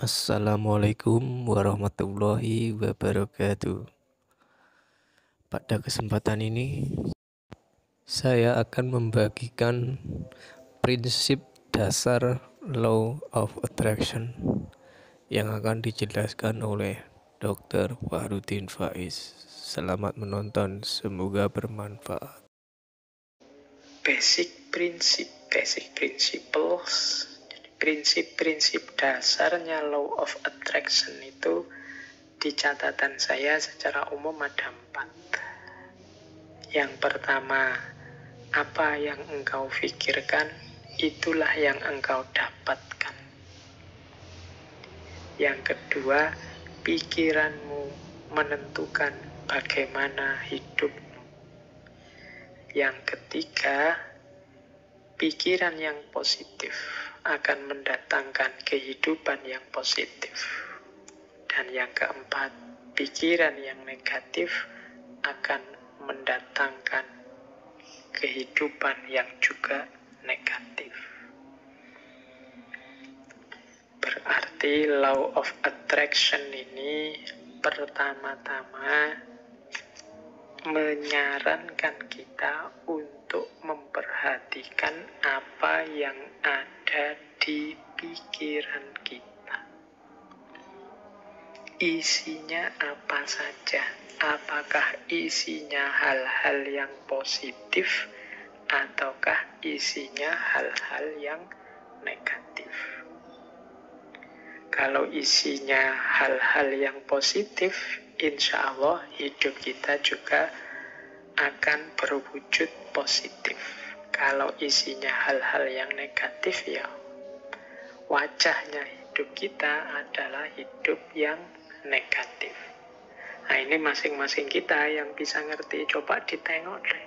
Assalamualaikum warahmatullahi wabarakatuh. Pada kesempatan ini, saya akan membagikan prinsip dasar Law of Attraction yang akan dijelaskan oleh Dr. Fahrudin Faiz. Selamat menonton, semoga bermanfaat. Basic principles. Prinsip-prinsip dasarnya Law of Attraction itu di catatan saya secara umum ada 4. Yang pertama, apa yang engkau pikirkan, itulah yang engkau dapatkan. Yang kedua, pikiranmu menentukan bagaimana hidupmu. Yang ketiga, pikiran yang positif akan mendatangkan kehidupan yang positif. Dan yang keempat, pikiran yang negatif akan mendatangkan kehidupan yang juga negatif. Berarti Law of Attraction ini pertama-tama menyarankan kita untuk memperhatikan apa yang ada di pikiran kita. Isinya apa saja? Apakah isinya hal-hal yang positif ataukah isinya hal-hal yang negatif? Kalau isinya hal-hal yang positif, insya Allah hidup kita juga akan berwujud positif. Kalau isinya hal-hal yang negatif, ya wajahnya hidup kita adalah hidup yang negatif. Nah, ini masing-masing kita yang bisa ngerti. Coba ditengok deh.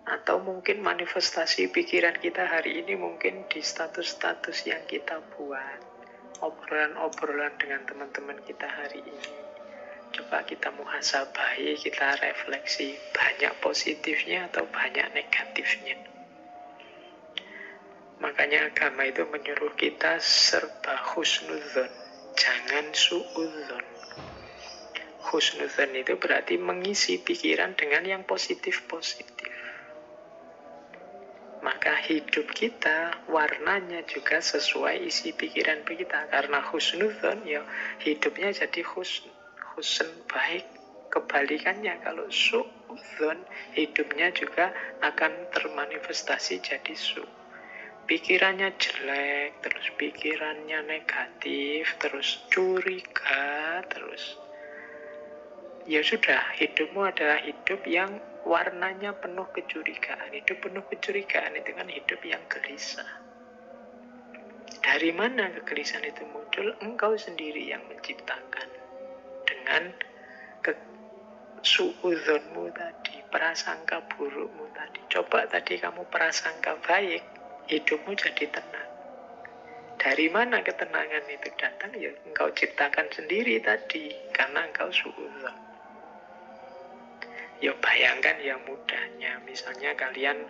Atau mungkin manifestasi pikiran kita hari ini mungkin di status-status yang kita buat, obrolan-obrolan dengan teman-teman kita hari ini. Coba kita muhasabahi, kita refleksi, banyak positifnya atau banyak negatifnya. Makanya agama itu menyuruh kita serba husnudzon, jangan suudzon. Husnudzon itu berarti mengisi pikiran dengan yang positif-positif. Maka hidup kita warnanya juga sesuai isi pikiran kita. Karena husnudzon, ya hidupnya jadi husn baik. Kebalikannya kalau suudzon, hidupnya juga akan termanifestasi jadi su. Pikirannya jelek, terus pikirannya negatif, terus curiga, terus ya sudah, hidupmu adalah hidup yang warnanya penuh kecurigaan. Hidup penuh kecurigaan itu kan hidup yang gelisah. Dari mana kegelisahan itu muncul? Engkau sendiri yang menciptakan dengan suudzonmu tadi, prasangka burukmu tadi. Coba tadi kamu prasangka baik, hidupmu jadi tenang. Dari mana ketenangan itu datang? Ya engkau ciptakan sendiri tadi, karena engkau suudzon. Ya bayangkan yang mudahnya, misalnya kalian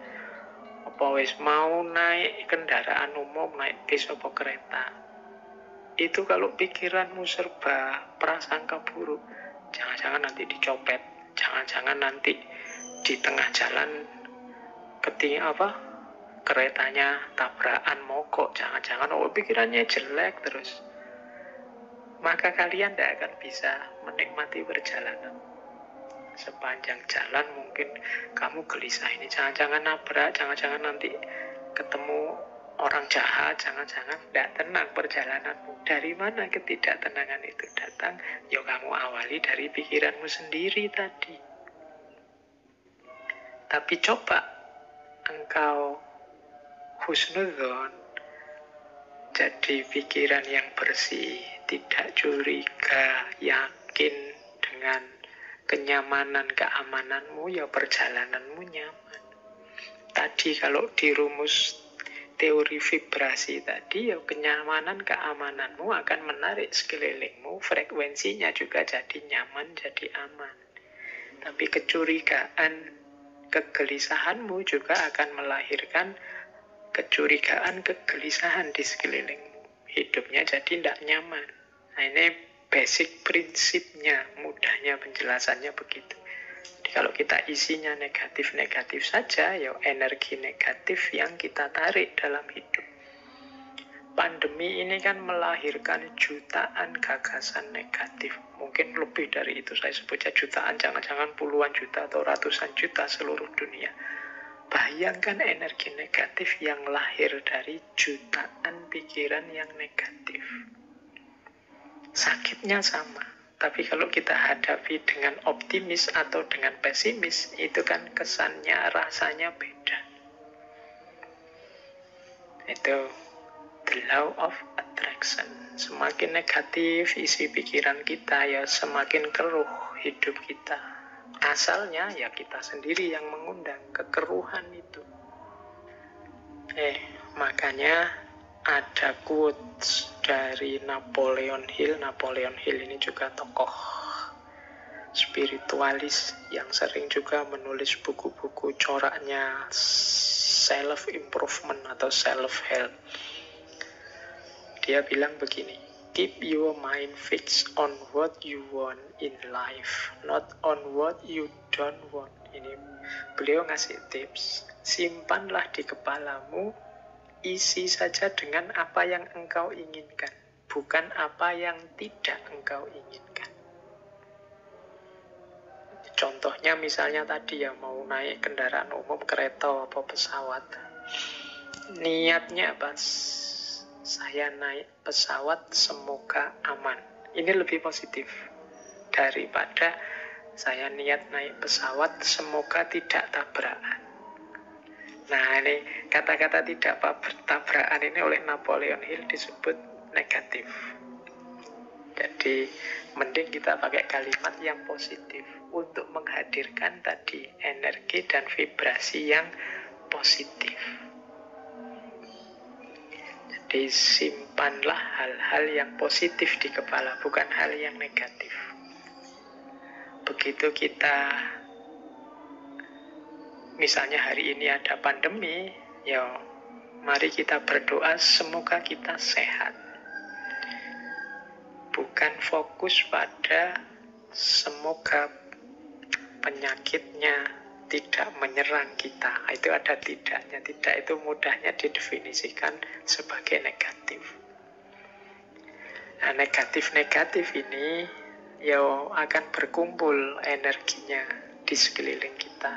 mau naik kendaraan umum, naik bis atau kereta, itu kalau pikiranmu serba prasangka buruk, jangan-jangan nanti dicopet, jangan-jangan nanti di tengah jalan keretanya tabrakan mogok, jangan-jangan pikirannya jelek terus, maka kalian tidak akan bisa menikmati perjalanan. Sepanjang jalan mungkin kamu gelisah, ini jangan-jangan nabrak, jangan-jangan nanti ketemu orang jahat, jangan-jangan tidak tenang perjalananmu. Dari mana ketidaktenangan itu datang? Ya kamu awali dari pikiranmu sendiri tadi. Tapi coba engkau husnudzon, jadi pikiran yang bersih, tidak curiga, yakin dengan kenyamanan, keamananmu, ya perjalananmu nyaman. Tadi kalau di rumus teori vibrasi tadi, ya kenyamanan, keamananmu akan menarik sekelilingmu, frekuensinya juga jadi nyaman, jadi aman. Tapi kecurigaan, kegelisahanmu juga akan melahirkan kecurigaan, kegelisahan di sekelilingmu. hidupnya jadi tidak nyaman. Nah, ini basic prinsipnya, mudahnya penjelasannya begitu. Jadi kalau kita isinya negatif-negatif saja, ya energi negatif yang kita tarik dalam hidup. Pandemi ini kan melahirkan jutaan gagasan negatif. Mungkin lebih dari itu, saya sebutnya jutaan, jangan-jangan puluhan juta atau ratusan juta seluruh dunia. Bayangkan energi negatif yang lahir dari jutaan pikiran yang negatif. Sakitnya sama. Tapi kalau kita hadapi dengan optimis atau dengan pesimis, itu kan kesannya, rasanya beda. Itu the law of attraction. Semakin negatif isi pikiran kita, ya semakin keruh hidup kita. Asalnya ya kita sendiri yang mengundang kekeruhan itu. Makanya ada quotes dari Napoleon Hill. Napoleon Hill ini juga tokoh spiritualis yang sering juga menulis buku-buku coraknya self-improvement atau self-help. Dia bilang begini, keep your mind fixed on what you want in life, not on what you don't want. Ini beliau ngasih tips, simpanlah di kepalamu, isi saja dengan apa yang engkau inginkan, bukan apa yang tidak engkau inginkan. Contohnya misalnya tadi ya, mau naik kendaraan umum, kereta atau pesawat. Niatnya apa? Saya naik pesawat semoga aman. Ini lebih positif daripada saya niat naik pesawat semoga tidak tabrakan. Nah, ini kata-kata tidak tabrakan ini oleh Napoleon Hill disebut negatif. Jadi mending kita pakai kalimat yang positif untuk menghadirkan tadi energi dan vibrasi yang positif. Jadi simpanlah hal-hal yang positif di kepala, bukan hal yang negatif. Begitu kita, misalnya hari ini ada pandemi, ya mari kita berdoa semoga kita sehat. Bukan fokus pada semoga penyakitnya tidak menyerang kita. Itu ada tidaknya. Tidak itu mudahnya didefinisikan sebagai negatif. Nah, negatif-negatif ini ya akan berkumpul energinya di sekeliling kita.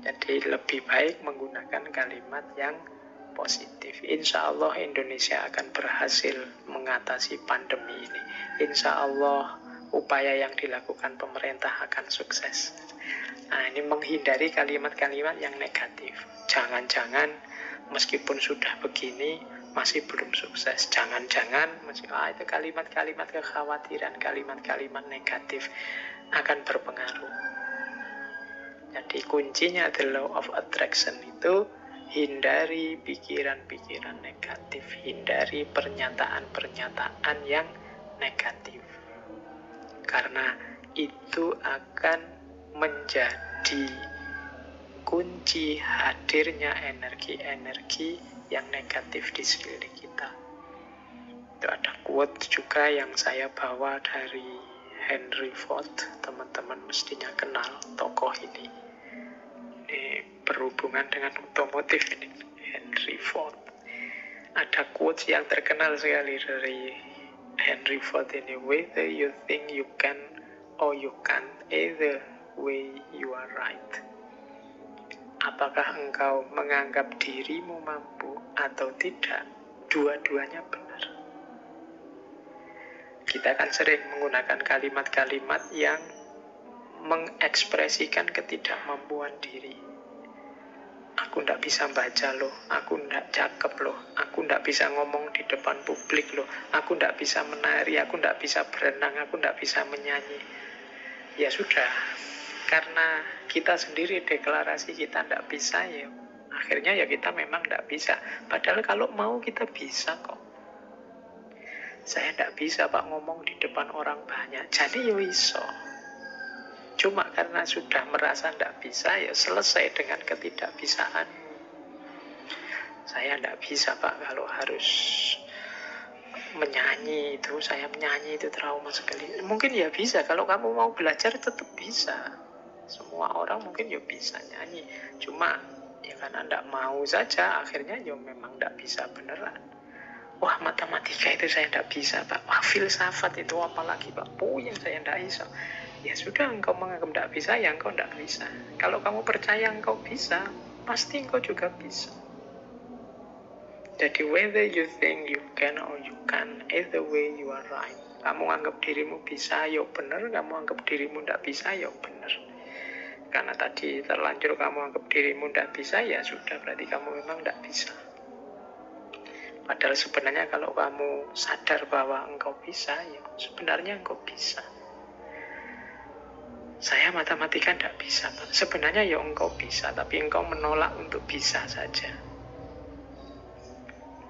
Jadi lebih baik menggunakan kalimat yang positif. Insya Allah Indonesia akan berhasil mengatasi pandemi ini. Insya Allah upaya yang dilakukan pemerintah akan sukses. Nah, ini menghindari kalimat-kalimat yang negatif. Jangan-jangan meskipun sudah begini masih belum sukses. Jangan-jangan itu kalimat-kalimat kekhawatiran, kalimat-kalimat negatif akan berpengaruh. Jadi kuncinya the law of attraction itu hindari pikiran-pikiran negatif, hindari pernyataan-pernyataan yang negatif. Karena itu akan menjadi kunci hadirnya energi-energi yang negatif di sekeliling kita. Itu ada quote juga yang saya bawa dari Henry Ford. Teman-teman mestinya kenal tokoh ini. Ini berhubungan dengan otomotif ini, Henry Ford. Ada quote yang terkenal sekali dari Henry Ford ini, whether you think you can or you can't, either way you are right. Apakah engkau menganggap dirimu mampu atau tidak, dua-duanya benar. Kita kan sering menggunakan kalimat-kalimat yang mengekspresikan ketidakmampuan diri. Aku ndak bisa baca loh, aku ndak cakep loh, aku ndak bisa ngomong di depan publik loh, aku ndak bisa menari, aku ndak bisa berenang, aku ndak bisa menyanyi. Ya sudah, karena kita sendiri deklarasi kita ndak bisa, ya akhirnya ya kita memang ndak bisa. Padahal kalau mau kita bisa kok. Saya ndak bisa Pak ngomong di depan orang banyak, jadi ya iso. Cuma karena sudah merasa ndak bisa, ya selesai dengan ketidakbisaan. Saya ndak bisa Pak kalau harus menyanyi itu, saya menyanyi itu trauma sekali. Mungkin ya bisa, kalau kamu mau belajar tetap bisa. Semua orang mungkin ya bisa nyanyi. Cuma ya karena tidak mau saja, akhirnya ya memang tidak bisa beneran. Wah, matematika itu saya tidak bisa, Pak. Wah, filsafat itu apalagi, Pak. Puyeng saya tidak bisa. Ya sudah, engkau menganggap tidak bisa, ya engkau tidak bisa. Kalau kamu percaya engkau bisa, pasti engkau juga bisa. Jadi whether you think you can or you can't, either way you are right. Kamu anggap dirimu bisa, ya benar. Kamu anggap dirimu tidak bisa, ya benar. Karena tadi terlanjur kamu anggap dirimu tidak bisa, ya sudah, berarti kamu memang tidak bisa. Padahal sebenarnya kalau kamu sadar bahwa engkau bisa, ya sebenarnya engkau bisa. Saya matematika tidak bisa, Pak. Sebenarnya ya engkau bisa, tapi engkau menolak untuk bisa saja.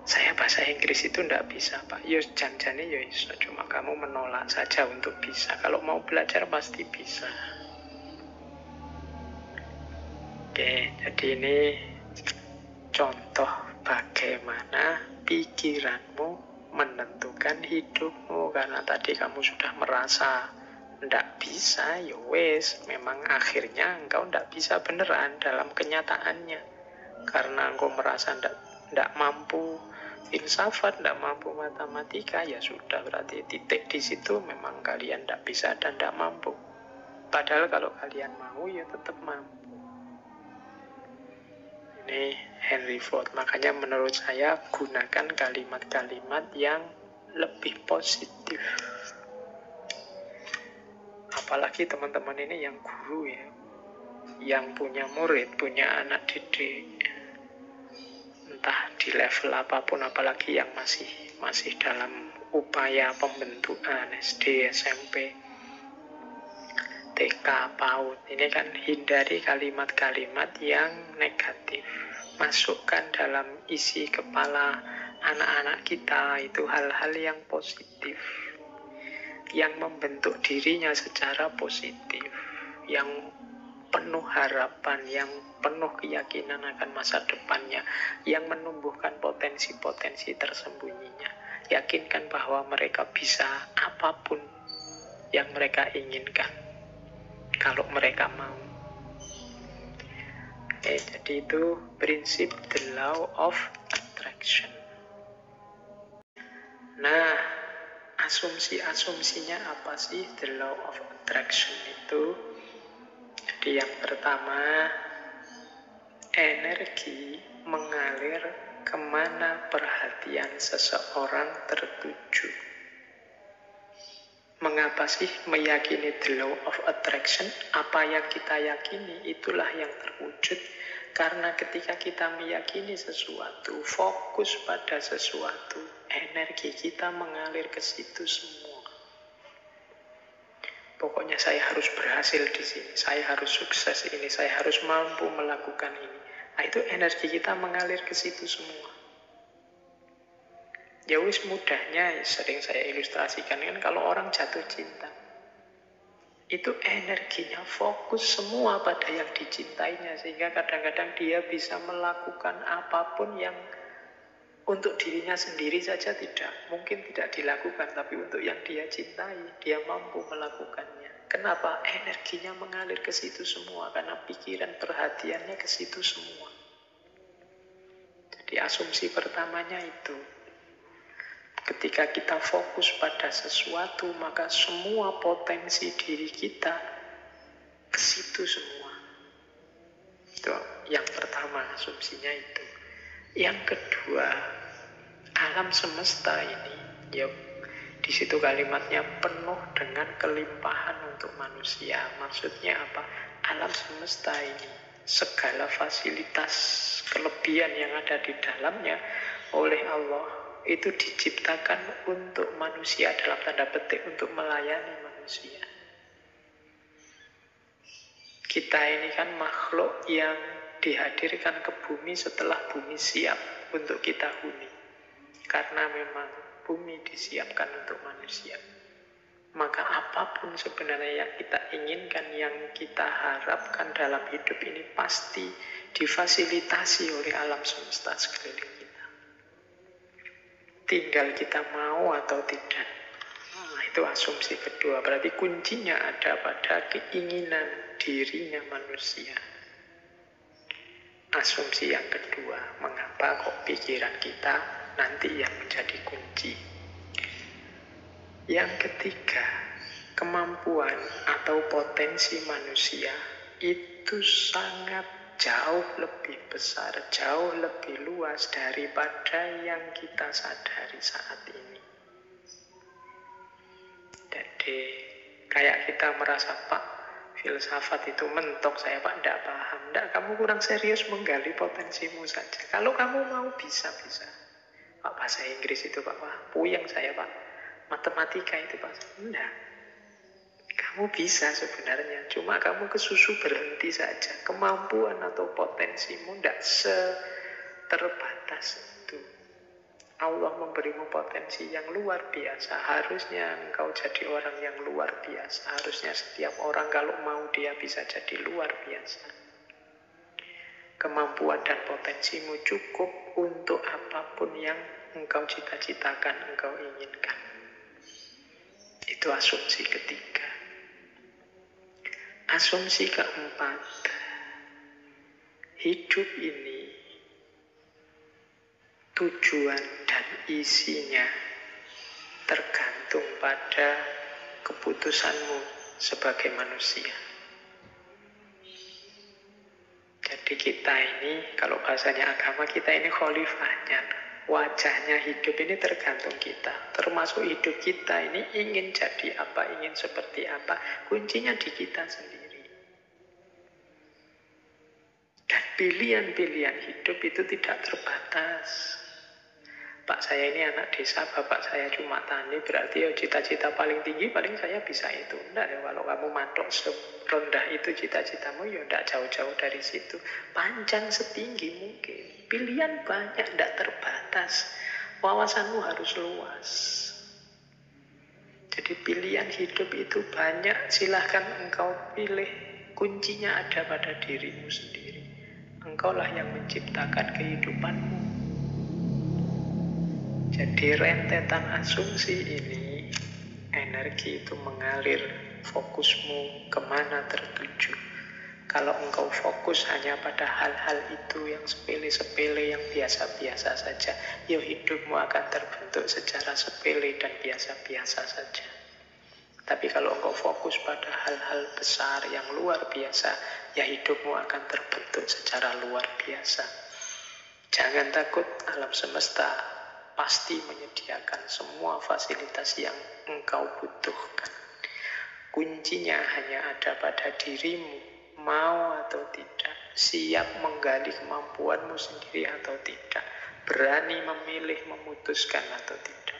Saya bahasa Inggris itu tidak bisa, Pak. Ya janjane ya iso, cuma kamu menolak saja untuk bisa. Kalau mau belajar pasti bisa. Oke, jadi ini contoh bagaimana pikiranmu menentukan hidupmu. Karena tadi kamu sudah merasa tidak bisa, ya wes, memang akhirnya engkau tidak bisa beneran dalam kenyataannya. Karena engkau merasa tidak mampu filsafat, tidak mampu matematika, ya sudah, berarti titik di situ memang kalian tidak bisa dan tidak mampu. Padahal kalau kalian mau, ya tetap mampu. Ini Henry Ford. Makanya menurut saya gunakan kalimat-kalimat yang lebih positif. Apalagi teman-teman ini yang guru ya, yang punya murid, punya anak didik, entah di level apapun, apalagi yang masih dalam upaya pembentukan SD, SMP, TK, PAUD. Ini kan hindari kalimat-kalimat yang negatif. Masukkan dalam isi kepala anak-anak kita itu hal-hal yang positif, yang membentuk dirinya secara positif, yang penuh harapan, yang penuh keyakinan akan masa depannya, yang menumbuhkan potensi-potensi tersembunyinya. Yakinkan bahwa mereka bisa apapun yang mereka inginkan kalau mereka mau. Oke, jadi itu prinsip the law of attraction. Nah, asumsi-asumsinya apa sih the law of attraction itu? Jadi yang pertama, energi mengalir kemana perhatian seseorang tertuju. Mengapa sih meyakini the law of attraction? Apa yang kita yakini itulah yang terwujud. Karena ketika kita meyakini sesuatu, fokus pada sesuatu, energi kita mengalir ke situ semua. Pokoknya saya harus berhasil di sini, saya harus sukses ini, saya harus mampu melakukan ini. Nah, itu energi kita mengalir ke situ semua. Ya wis, mudahnya sering saya ilustrasikan kan kalau orang jatuh cinta, itu energinya fokus semua pada yang dicintainya, sehingga kadang-kadang dia bisa melakukan apapun yang untuk dirinya sendiri saja mungkin tidak dilakukan, tapi untuk yang dia cintai, dia mampu melakukannya. Kenapa? Energinya mengalir ke situ semua, karena pikiran perhatiannya ke situ semua. Jadi asumsi pertamanya itu, ketika kita fokus pada sesuatu, maka semua potensi diri kita ke situ semua. Itu yang pertama, asumsinya itu. Yang kedua, alam semesta ini, ya di situ kalimatnya penuh dengan kelimpahan untuk manusia. Maksudnya apa? Alam semesta ini, segala fasilitas kelebihan yang ada di dalamnya oleh Allah itu diciptakan untuk manusia, dalam tanda petik untuk melayani manusia. Kita ini kan makhluk yang dihadirkan ke bumi setelah bumi siap untuk kita huni. Karena memang bumi disiapkan untuk manusia. Maka apapun sebenarnya yang kita inginkan, yang kita harapkan dalam hidup ini pasti difasilitasi oleh alam semesta sekeliling kita. tinggal kita mau atau tidak. Nah, itu asumsi kedua. Berarti kuncinya ada pada keinginan dirinya manusia. Asumsi yang kedua, mengapa kok pikiran kita nanti yang menjadi kunci. Yang ketiga, kemampuan atau potensi manusia itu sangat jauh lebih besar, jauh lebih luas daripada yang kita sadari saat ini. Jadi kayak kita merasa, Pak, filsafat itu mentok, saya Pak tidak paham. Tidak, kamu kurang serius menggali potensimu saja. Kalau kamu mau bisa-bisa. Pak, bahasa Inggris itu Pak, wah puyeng saya Pak. Matematika itu Pak, enggak. Kamu bisa sebenarnya, cuma kamu kesusu berhenti saja. Kemampuan atau potensimu tidak terbatas itu. Allah memberimu potensi yang luar biasa. Harusnya engkau jadi orang yang luar biasa. Harusnya setiap orang kalau mau dia bisa jadi luar biasa. Kemampuan dan potensimu cukup untuk apapun yang engkau cita-citakan, engkau inginkan. Itu asumsi ketiga. Asumsi keempat, hidup ini tujuan dan isinya tergantung pada keputusanmu sebagai manusia. Jadi kita ini, kalau bahasanya agama, kita ini khalifahnya. Wajahnya hidup ini tergantung kita. Termasuk hidup kita ini ingin jadi apa, ingin seperti apa. Kuncinya di kita sendiri. Dan pilihan-pilihan hidup itu tidak terbatas. Pak, saya ini anak desa, bapak saya cuma tani, berarti cita-cita paling tinggi paling saya bisa itu. Enggak ya, kalau kamu matok serendah itu cita-citamu, ya enggak jauh-jauh dari situ. Panjang setinggi mungkin. Pilihan banyak, enggak terbatas. Wawasanmu harus luas. Jadi pilihan hidup itu banyak, silahkan engkau pilih. Kuncinya ada pada dirimu sendiri. Engkaulah yang menciptakan kehidupanmu. Jadi rentetan asumsi ini, energi itu mengalir, fokusmu kemana tertuju. Kalau engkau fokus hanya pada hal-hal itu yang sepele-sepele, yang biasa-biasa saja, ya hidupmu akan terbentuk secara sepele dan biasa-biasa saja. Tapi kalau engkau fokus pada hal-hal besar yang luar biasa, ya hidupmu akan terbentuk secara luar biasa. Jangan takut, alam semesta pasti menyediakan semua fasilitas yang engkau butuhkan. Kuncinya hanya ada pada dirimu, mau atau tidak, siap menggali kemampuanmu sendiri atau tidak, berani memilih, memutuskan atau tidak.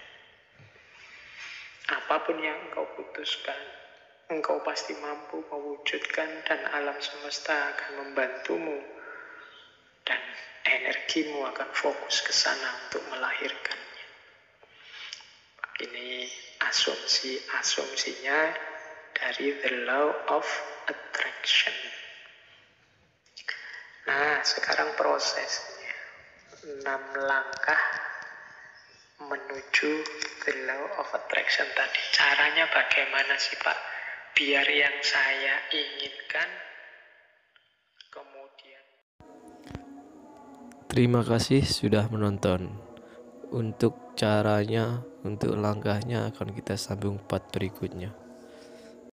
Apapun yang engkau putuskan, engkau pasti mampu mewujudkan dan alam semesta akan membantumu dan energimu akan fokus ke sana untuk melahirkannya. Ini asumsinya dari the law of attraction. Nah, sekarang prosesnya. 6 langkah menuju the law of attraction tadi. Caranya bagaimana sih Pak? Biar yang saya inginkan kemudian. Terima kasih sudah menonton. Untuk caranya, untuk langkahnya akan kita sambung part berikutnya.